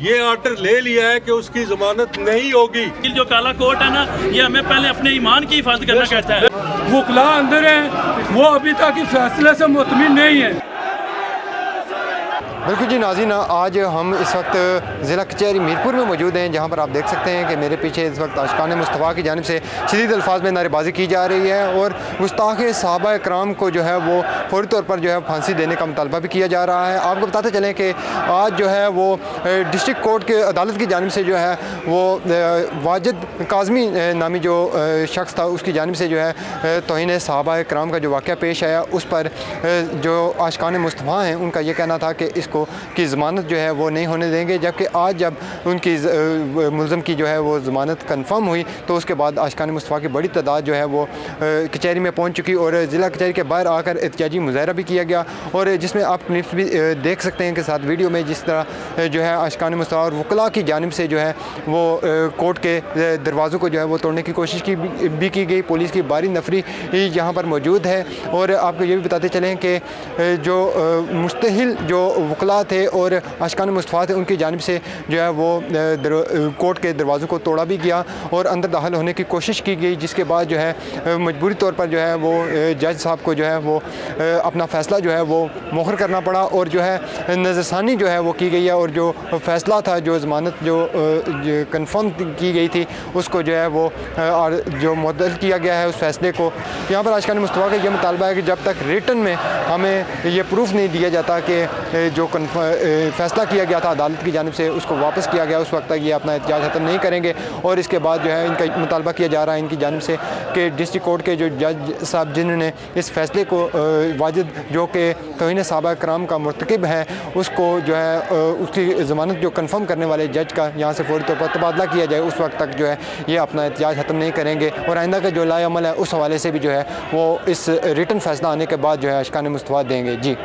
ये आर्डर ले लिया है कि उसकी जमानत नहीं होगी। जो काला कोट है ना, ये हमें पहले अपने ईमान की हिफाजत करना कहता है। वकला अंदर हैं, वो अभी तक फैसले से मुतमिन नहीं है। बिल्कुल जी नाज़रीन, आज हम इस वक्त ज़िला कचहरी मीरपुर में मौजूद हैं, जहाँ पर आप देख सकते हैं कि मेरे पीछे इस वक्त आशिकान मुस्तफ़ा की जानिब से शदीद अल्फाज में नारेबाजी की जा रही है और गुस्ताख़ सहाबा इकराम को जो है वो फौरी तौर पर जो है फांसी देने का मुतालबा भी किया जा रहा है। आपको बताते चलें कि आज जो है वो डिस्ट्रिक्ट कोर्ट के अदालत की जानिब से जो है वो वाजिद काज़मी नामी जो शख्स था, उसकी जानिब से जो है तौहीन सहाबा इकराम का जो वाक़या पेश आया, उस पर जो आशिकान मुस्तफ़ा हैं उनका ये कहना था कि इसको की ज़मानत जो है वो नहीं होने देंगे। जबकि आज जब उनकी मुल्ज़म की जो है वो ज़मानत कन्फर्म हुई तो उसके बाद आशिकान मुस्तफ़ा की बड़ी तादाद जो है वो कचहरी में पहुंच चुकी और ज़िला कचहरी के बाहर आकर एहतजाजी मुज़ाहरा भी किया गया। और जिसमें आप क्लिप्स भी देख सकते हैं कि साथ वीडियो में जिस तरह जो है आशिकान मुस्तफ़ा और वकला की जानिब से जो है वो कोर्ट के दरवाज़ों को जो है वो तोड़ने की कोशिश भी की गई। पुलिस की भारी नफरी यहाँ पर मौजूद है। और आपको ये भी बताते चलें कि जो मुस्तहिल जो वकला थे और आशिकान मुस्तफ़ा थे, उनकी जानिब से जो है वो कोर्ट के दरवाज़ों को तोड़ा भी गया और अंदर दाखिल होने की कोशिश की गई, जिसके बाद जो है मजबूरी तौर पर जो है वो जज साहब को जो है वो अपना फ़ैसला जो है वो मुखर करना पड़ा और जो है नज़रसानी जो है वो की गई है। और जो फ़ैसला था, जो ज़मानत जो कन्फर्म की गई थी, उसको जो है वो जो मुअद्दल किया गया है उस फ़ैसले को। यहाँ पर आशिकान मुस्तफ़ा का ये मुतालबा है कि जब तक रिटन में हमें ये प्रूफ नहीं दिया जाता कि जो फ़ैसला किया गया था अदालत की जानिब से उसको वापस किया गया, उस वक्त तक ये अपना एहतजाज ख़त्म नहीं करेंगे। और इसके बाद जो है इनका मुतालबा किया जा रहा है इनकी जानिब से कि डिस्ट्रिक्ट कोर्ट के जो जज साहब जिन्होंने इस फ़ैसले को वाजिद जो कि तौहीन सहाबा इकराम का मुर्तकिब है, उसको जो है उसकी ज़मानत जो कन्फर्म करने वाले जज का यहाँ से फौरी तौर पर तबादला किया जाए, उस वक्त तक जो है ये अपना एहतजाज ख़त्म नहीं करेंगे। और आइंदा का जो लाए अमल है उस हवाले से भी जो है वो इस रिटन फ़ैसला आने के बाद जो है आशिकान मुस्तफ़ा देंगे। जी।